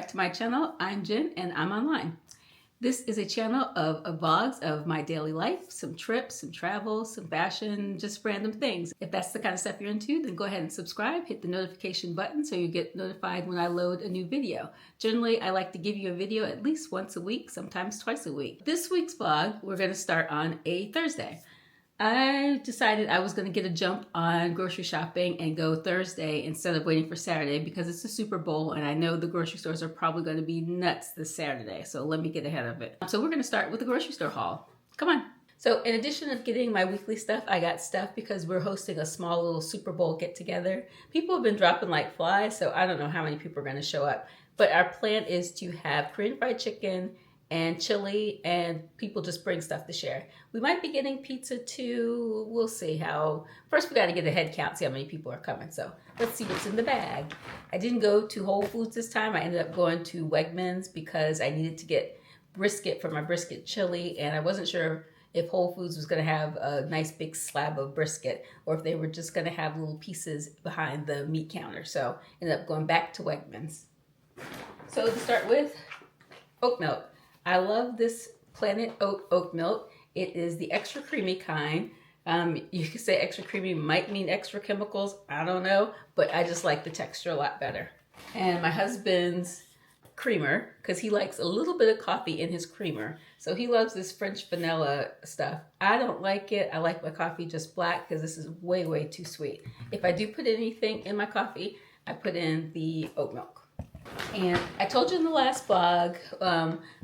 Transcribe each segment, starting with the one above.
back to my channel. I'm Jen and I'm online. This is a channel of vlogs of my daily life, some trips, some travel, some fashion, just random things. If that's the kind of stuff you're into, then go ahead and subscribe, hit the notification button so you get notified when I load a new video. Generally, I like to give you a video at least once a week, sometimes twice a week. This week's vlog, we're going to start on a Thursday. I decided I was going to get a jump on grocery shopping and go Thursday instead of waiting for Saturday because it's the Super Bowl and I know the grocery stores are probably going to be nuts this Saturday. So let me get ahead of it. So we're going to start with the grocery store haul. Come on. So in addition of getting my weekly stuff, I got stuff because we're hosting a small little Super Bowl get together. People have been dropping like flies, so I don't know how many people are going to show up. But our plan is to have Korean fried chicken and chili, and people just bring stuff to share. We might be getting pizza too. We'll see how. First, we got to get a head count, see how many people are coming. So let's see what's in the bag. I didn't go to Whole Foods this time. I ended up going to Wegmans because I needed to get brisket for my brisket chili, and I wasn't sure if Whole Foods was going to have a nice big slab of brisket or if they were just going to have little pieces behind the meat counter. So I ended up going back to Wegmans. So to start with, oat milk. I love this Planet oat milk. It is the extra creamy kind. You could say extra creamy might mean extra chemicals. I don't know, but I just like the texture a lot better. And my husband's creamer, because he likes a little bit of coffee in his creamer. So he loves this French vanilla stuff. I don't like it. I like my coffee just black because this is way, way too sweet. If I do put anything in my coffee, I put in the oat milk. And I told you in the last vlog,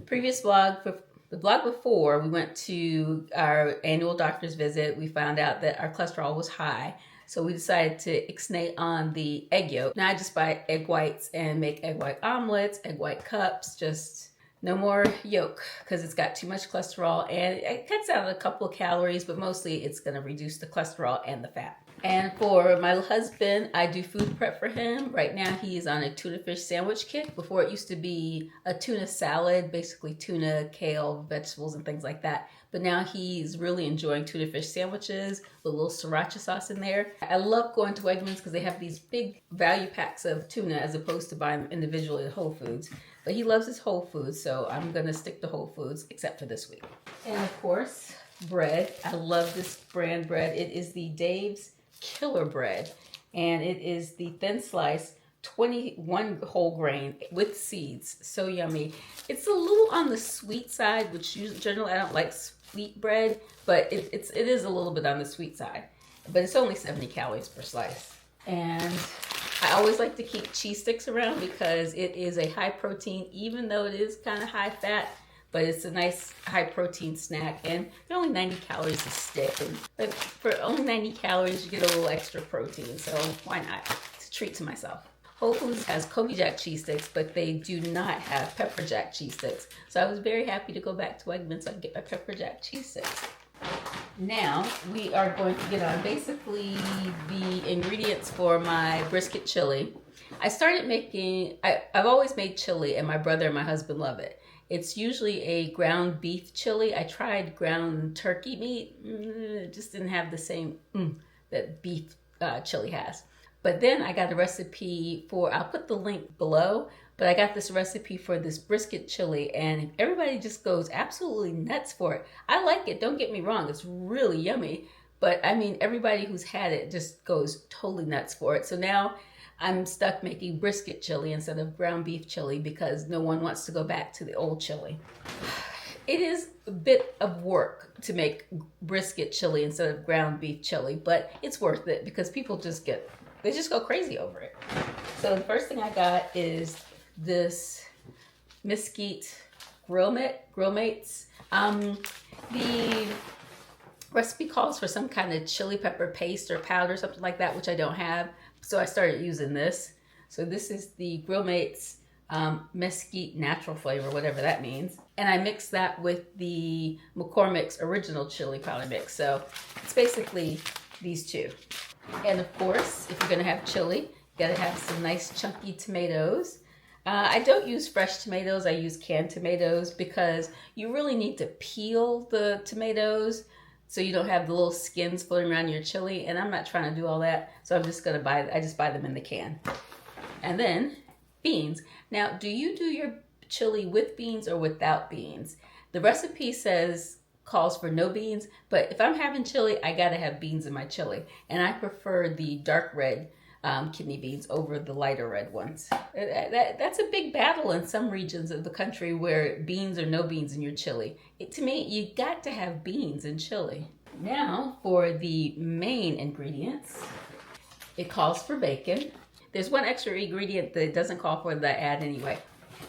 previous vlog, the vlog before, we went to our annual doctor's visit. We found out that our cholesterol was high. So we decided to ixnay on the egg yolk. Now I just buy egg whites and make egg white omelets, egg white cups, just no more yolk because it's got too much cholesterol and it cuts out a couple of calories, but mostly it's going to reduce the cholesterol and the fat. And for my husband, I do food prep for him. Right now he's on a tuna fish sandwich kick. Before it used to be a tuna salad, basically tuna, kale, vegetables, and things like that. But now he's really enjoying tuna fish sandwiches with a little sriracha sauce in there. I love going to Wegmans because they have these big value packs of tuna as opposed to buying them individually at Whole Foods. But he loves his Whole Foods, so I'm going to stick to Whole Foods except for this week. And of course, bread. I love this brand bread. It is the Dave's Killer Bread, and it is the thin slice 21 whole grain with seeds. So yummy. It's a little on the sweet side, which generally I don't like sweet bread, but it is a little bit on the sweet side. But it's only 70 calories per slice. And I always like to keep cheese sticks around because it is a high protein, even though it is kind of high fat. But it's a nice high protein snack, and they're only 90 calories a stick. But for only 90 calories, you get a little extra protein, so why not? It's a treat to myself. Whole Foods has Kobe Jack cheese sticks, but they do not have pepper jack cheese sticks. So I was very happy to go back to Wegmans so I can get my pepper jack cheese sticks. Now we are going to get on basically the ingredients for my brisket chili. I started making, I've always made chili, and my brother and my husband love it. It's usually a ground beef chili. I tried ground turkey meat. It just didn't have the same that beef chili has. But then I got a recipe for, I'll put the link below, but I got this recipe for this brisket chili and everybody just goes absolutely nuts for it. I like it, don't get me wrong, it's really yummy. But I mean, everybody who's had it just goes totally nuts for it. So now I'm stuck making brisket chili instead of ground beef chili because no one wants to go back to the old chili. It is a bit of work to make brisket chili instead of ground beef chili, but it's worth it because people just go crazy over it. So the first thing I got is this mesquite grill mates. The recipe calls for some kind of chili pepper paste or powder, something like that, which I don't have. So I started using this. So this is the Grill Mates mesquite natural flavor, whatever that means. And I mixed that with the McCormick's original chili powder mix. So it's basically these two. And of course, if you're gonna have chili, you gotta have some nice chunky tomatoes. I don't use fresh tomatoes, I use canned tomatoes because you really need to peel the tomatoes so you don't have the little skins floating around your chili, and I'm not trying to do all that, so I'm just gonna I just buy them in the can. And then Beans. Now, do you do your chili with beans or without beans? The recipe calls for no beans, but if I'm having chili, I gotta have beans in my chili. And I prefer the dark red kidney beans over the lighter red ones. That's a big battle in some regions of the country where beans or no beans in your chili. To me, you got to have beans in chili. Now for the main ingredients. It calls for bacon. There's one extra ingredient that it doesn't call for that I add anyway.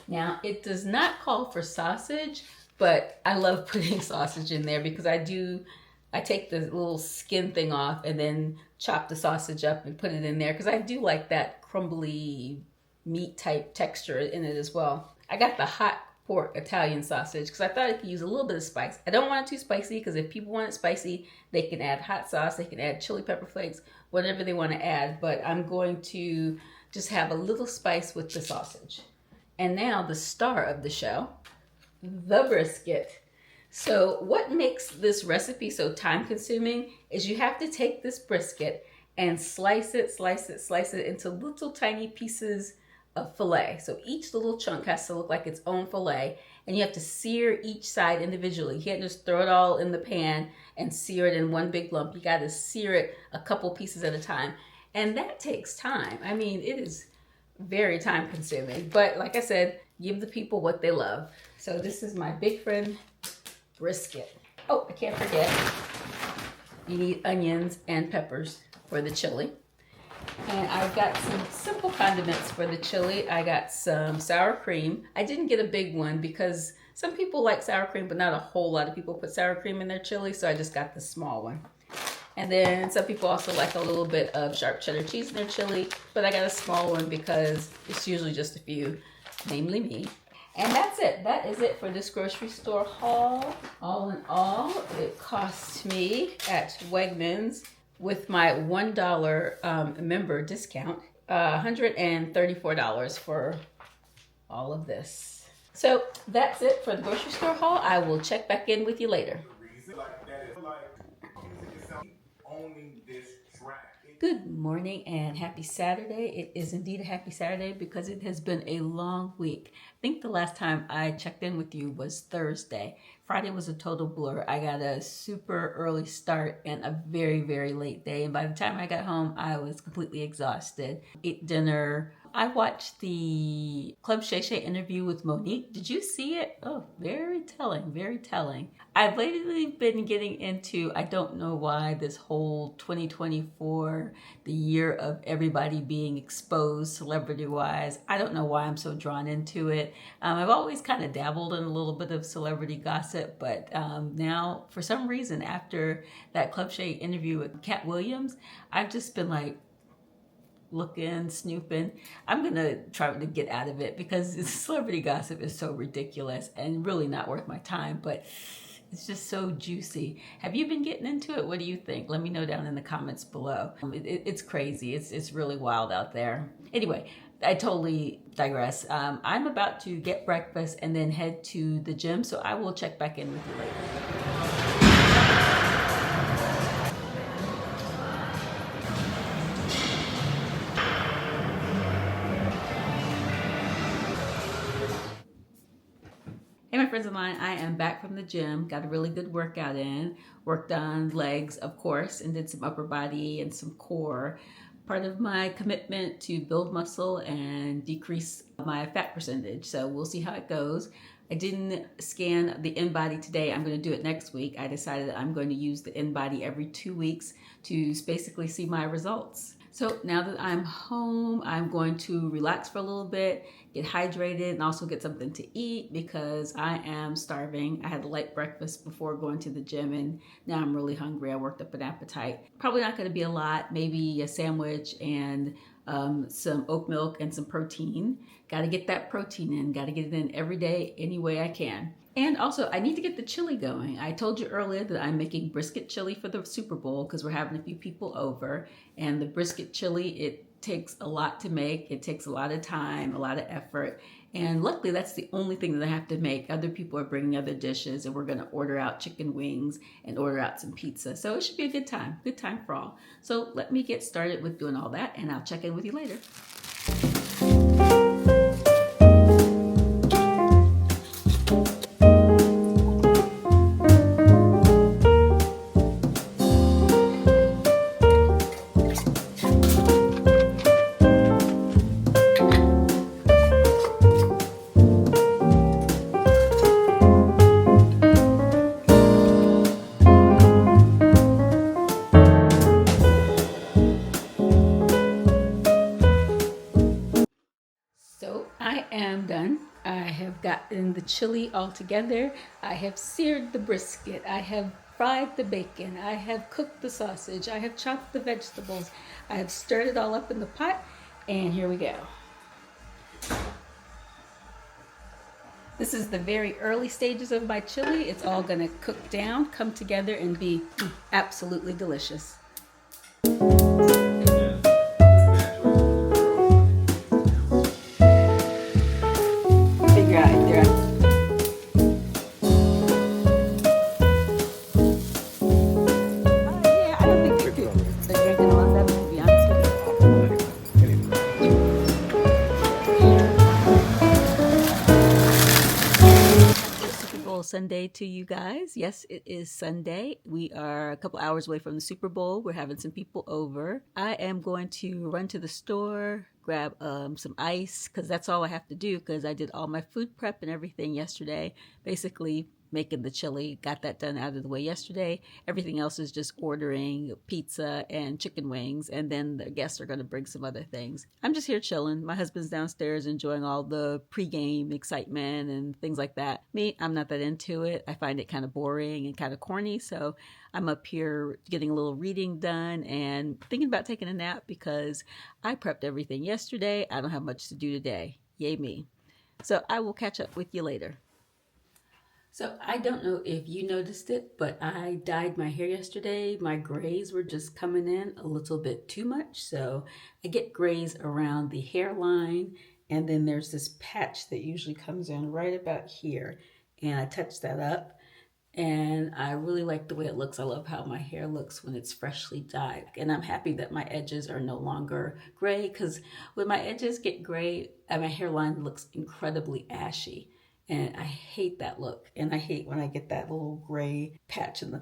Now, it does not call for sausage, but I love putting sausage in there because I take the little skin thing off and then chop the sausage up and put it in there because I do like that crumbly meat type texture in it as well. I got the hot pork Italian sausage because I thought I could use a little bit of spice. I don't want it too spicy because if people want it spicy, they can add hot sauce, they can add chili pepper flakes, whatever they want to add, but I'm going to just have a little spice with the sausage. And now the star of the show, the brisket. So what makes this recipe so time consuming is you have to take this brisket and slice it into little tiny pieces of filet. So each little chunk has to look like its own filet, and you have to sear each side individually. You can't just throw it all in the pan and sear it in one big lump. You got to sear it a couple pieces at a time. And that takes time. I mean, it is very time consuming, but like I said, give the people what they love. So this is my big friend brisket. Oh, I can't forget, you need onions and peppers for the chili. And I've got some simple condiments for the chili. I got some sour cream. I didn't get a big one because some people like sour cream, but not a whole lot of people put sour cream in their chili, so I just got the small one. And then some people also like a little bit of sharp cheddar cheese in their chili, but I got a small one because it's usually just a few, namely me. And that's it. That is it for this grocery store haul. All in all, it cost me at Wegmans with my $1 member discount, $134 for all of this. So that's it for the grocery store haul. I will check back in with you later. Good morning and happy Saturday. It is indeed a happy Saturday because it has been a long week. I think the last time I checked in with you was Thursday. Friday was a total blur. I got a super early start and a very, very late day. And by the time I got home, I was completely exhausted. Ate dinner. I watched the Club Shay Shay interview with Monique. Did you see it? Oh, very telling, very telling. I've lately been getting into, I don't know why, this whole 2024, the year of everybody being exposed celebrity-wise. I don't know why I'm so drawn into it. I've always kind of dabbled in a little bit of celebrity gossip, but now, for some reason, after that Club Shay interview with Cat Williams, I've just been like, looking, snooping. I'm gonna try to get out of it because celebrity gossip is so ridiculous and really not worth my time, but it's just so juicy. Have you been getting into it? What do you think? Let me know down in the comments below. It's crazy. It's really wild out there. Anyway, I totally digress. I'm about to get breakfast and then head to the gym, so I will check back in with you later. Hey, my friends online, I am back from the gym. Got a really good workout in. Worked on legs, of course, and did some upper body and some core. Part of my commitment to build muscle and decrease my fat percentage. So we'll see how it goes. I didn't scan the InBody today. I'm going to do it next week. I decided that I'm going to use the InBody every 2 weeks to basically see my results. So now that I'm home, I'm going to relax for a little bit, get hydrated, and also get something to eat because I am starving. I had a light breakfast before going to the gym, and now I'm really hungry. I worked up an appetite. Probably not going to be a lot, maybe a sandwich and some oat milk and some protein. Got to get that protein in. Got to get it in every day any way I can. And also, I need to get the chili going. I told you earlier that I'm making brisket chili for the Super Bowl because we're having a few people over. And the brisket chili, it takes a lot to make. It takes a lot of time, a lot of effort. And luckily, that's the only thing that I have to make. Other people are bringing other dishes, and we're going to order out chicken wings and order out some pizza. So it should be a good time for all. So let me get started with doing all that, and I'll check in with you later. gotten the chili all together. I have seared the brisket. I have fried the bacon. I have cooked the sausage. I have chopped the vegetables. I have stirred it all up in the pot, and here we go. This is the very early stages of my chili. It's all gonna cook down, come together, and be absolutely delicious. Sunday to you guys. Yes, it is Sunday. We are a couple hours away from the Super Bowl. We're having some people over. I am going to run to the store, grab some ice, because that's all I have to do, because I did all my food prep and everything yesterday. Basically making the chili, got that done out of the way yesterday. Everything else is just ordering pizza and chicken wings, and then the guests are going to bring some other things. I'm just here chilling. My husband's downstairs enjoying all the pregame excitement and things like that. Me, I'm not that into it. I find it kind of boring and kind of corny, so I'm up here getting a little reading done and thinking about taking a nap because I prepped everything yesterday. I don't have much to do today. Yay me. So I will catch up with you later. So I don't know if you noticed it, but I dyed my hair yesterday. My grays were just coming in a little bit too much. So I get grays around the hairline, and then there's this patch that usually comes in right about here. And I touch that up, and I really like the way it looks. I love how my hair looks when it's freshly dyed. And I'm happy that my edges are no longer gray, because when my edges get gray, my hairline looks incredibly ashy. And I hate that look. And I hate when I get that little gray patch in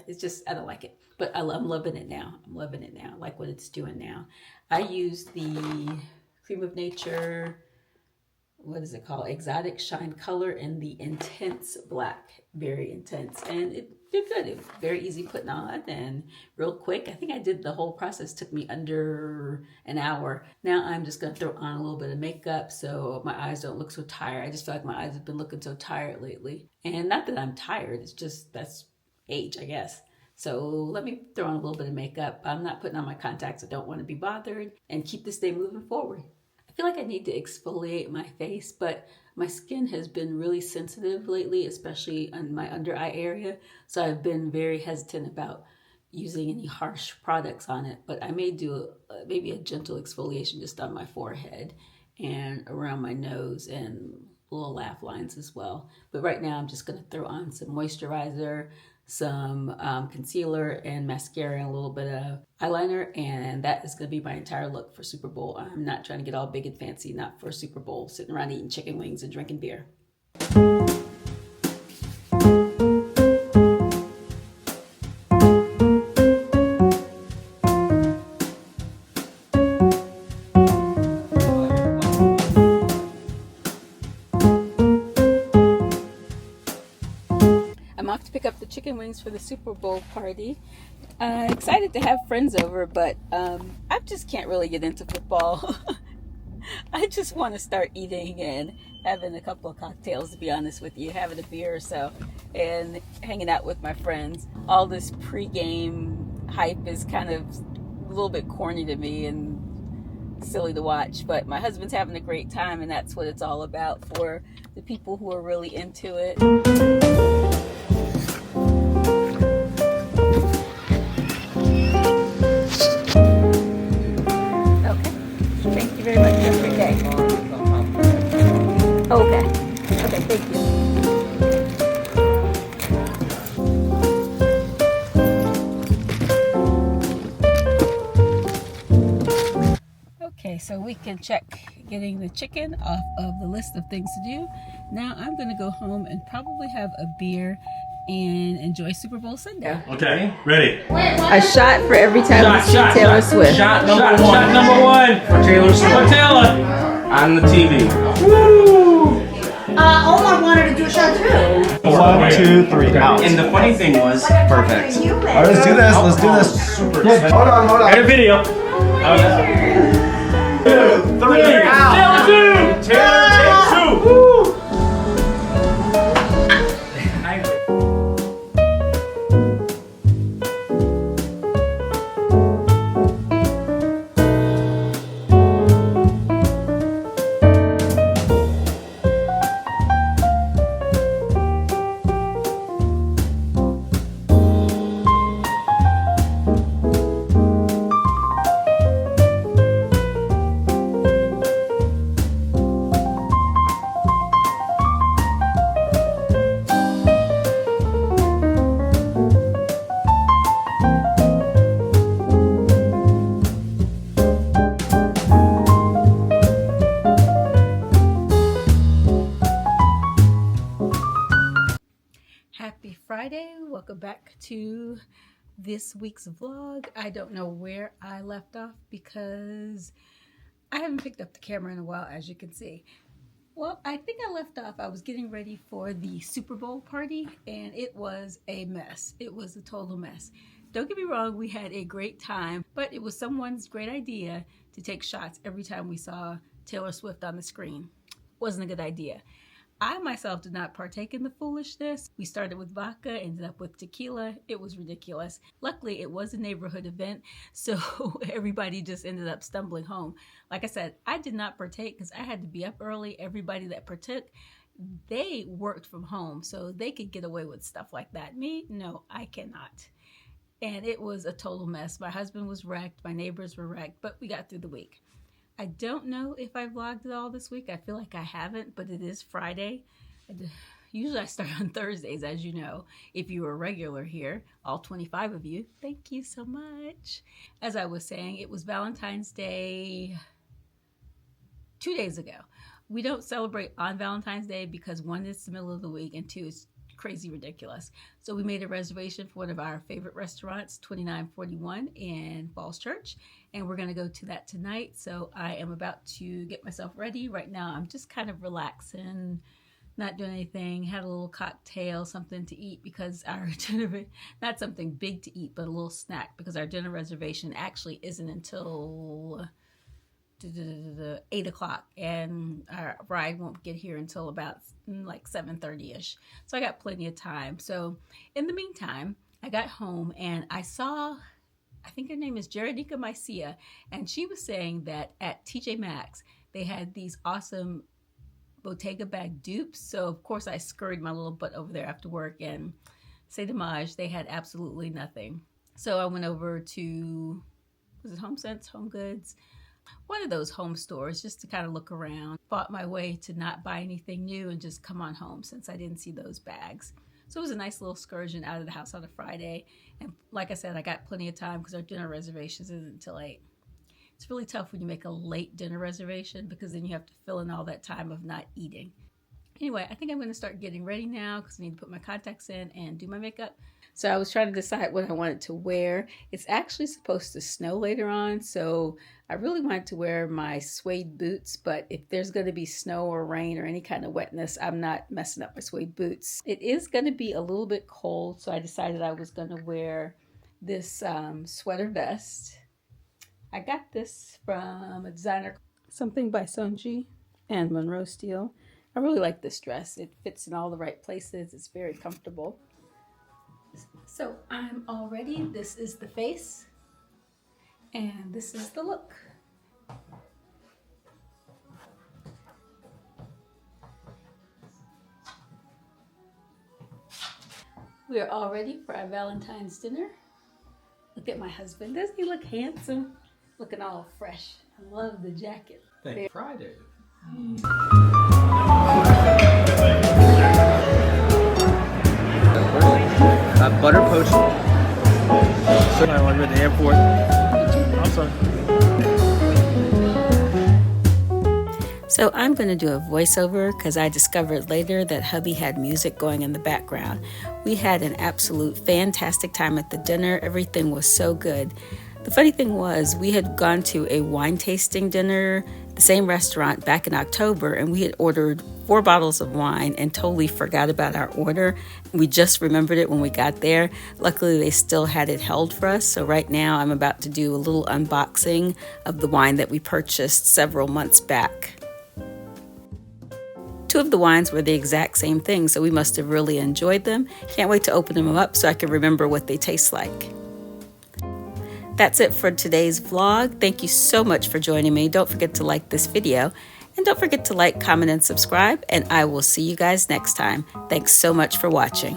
it's just, I don't like it. But I'm loving it now. I'm loving it now. I like what it's doing now. I use the Cream of Nature, what is it called? Exotic Shine Color in the Intense Black. Very intense. And it did good. It was very easy putting on and real quick. I think I did the whole process. Took me under an hour. Now I'm just going to throw on a little bit of makeup so my eyes don't look so tired. I just feel like my eyes have been looking so tired lately. And not that I'm tired. It's just that's age, I guess. So let me throw on a little bit of makeup. I'm not putting on my contacts. I don't want to be bothered, and keep this day moving forward. I feel like I need to exfoliate my face, but my skin has been really sensitive lately, especially on my under eye area. So I've been very hesitant about using any harsh products on it. But I may do maybe a gentle exfoliation just on my forehead and around my nose and little laugh lines as well. But right now I'm just going to throw on some moisturizer, some concealer and mascara, and a little bit of eyeliner, and that is going to be my entire look for Super Bowl. I'm not trying to get all big and fancy, not for Super Bowl, sitting around eating chicken wings and drinking beer. I'm off to pick up the chicken wings for the Super Bowl party. Excited to have friends over, but I just can't really get into football. I just want to start eating and having a couple of cocktails, to be honest with you, having a beer or so, and hanging out with my friends. All this pre-game hype is kind of a little bit corny to me and silly to watch, but my husband's having a great time, and that's what it's all about for the people who are really into it. Thank you very much. Have a great day. Okay. Okay, thank you. Okay, so we can check getting the chicken off of the list of things to do. Now I'm going to go home and probably have a beer and enjoy Super Bowl Sunday. Okay, ready? A shot for every time we see Taylor Swift. Shot number one for Taylor Swift. For Taylor on the TV. Woo! Omar wanted to do a shot too. 1, 2, 3, out. And the funny thing was, Perfect. All right, let's do this. Let's do this. Super Hold on. Edit video. 2, 3, out. Taylor 2. Taylor takes 2. Woo! back to this week's vlog. I don't know where I left off because I haven't picked up the camera in a while, as you can see. Well, I think I left off, I was getting ready for the Super Bowl party, and it was a mess. It was a total mess. Don't get me wrong, we had a great time, but it was someone's great idea to take shots every time we saw Taylor Swift on the screen. Wasn't a good idea. I myself did not partake in the foolishness. We started with vodka, ended up with tequila. It was ridiculous. Luckily, it was a neighborhood event, so everybody just ended up stumbling home. Like I said, I did not partake because I had to be up early. Everybody that partook, they worked from home, so they could get away with stuff like that. Me, no, I cannot. And it was a total mess. My husband was wrecked. My neighbors were wrecked, but we got through the week. I don't know if I vlogged it all this week. I feel like I haven't, but it is Friday. Usually I start on Thursdays, as you know. If you were a regular here, all 25 of you, thank you so much. As I was saying, it was Valentine's Day 2 days ago. We don't celebrate on Valentine's Day because one, it's the middle of the week, and two, it's crazy ridiculous. So we made a reservation for one of our favorite restaurants, 2941 in Falls Church, and we're going to go to that tonight. So I am about to get myself ready. Right now I'm just kind of relaxing, not doing anything. Had a little cocktail, something to eat, because our dinner, not something big to eat, but a little snack, because our dinner reservation actually isn't until 8 o'clock, and our ride won't get here until about like 7:30ish. So I got plenty of time. So in the meantime, I got home and I saw, I think her name is Jaredika Mycia, and she was saying that at TJ Maxx they had these awesome Bottega bag dupes. So of course I scurried my little butt over there after work, and say dommage, they had absolutely nothing. So I went over to, was it HomeSense, Home Goods? One of those home stores, just to kind of look around. Fought my way to not buy anything new and just come on home since I didn't see those bags. So it was a nice little excursion out of the house on a Friday. And like I said, I got plenty of time because our dinner reservations isn't until 8. It's really tough when you make a late dinner reservation because then you have to fill in all that time of not eating. Anyway, I think I'm going to start getting ready now because I need to put my contacts in and do my makeup. So I was trying to decide what I wanted to wear. It's actually supposed to snow later on, so I really wanted to wear my suede boots, but if there's going to be snow or rain or any kind of wetness, I'm not messing up my suede boots. It is going to be a little bit cold, so I decided I was going to wear this sweater vest. I got this from a designer, something by Sonji and Monroe Steel. I really like this dress. It fits in all the right places. It's very comfortable. So I'm all ready. This is the face, and this is the look. We are all ready for our Valentine's dinner. Look at my husband. Doesn't he look handsome? Looking all fresh. I love the jacket. Thank you. Friday. Butter poached. I want to be at the airport. I'm sorry. So I'm going to do a voiceover because I discovered later that hubby had music going in the background. We had an absolute fantastic time at the dinner. Everything was so good. The funny thing was, we had gone to a wine tasting dinner, the same restaurant, back in October, and we had ordered 4 bottles of wine and totally forgot about our order. We just remembered it when we got there. Luckily, they still had it held for us, so right now I'm about to do a little unboxing of the wine that we purchased several months back. 2 of the wines were the exact same thing, so we must have really enjoyed them. Can't wait to open them up so I can remember what they taste like. That's it for today's vlog. Thank you so much for joining me. Don't forget to like this video, and don't forget to like, comment, and subscribe, and I will see you guys next time. Thanks so much for watching.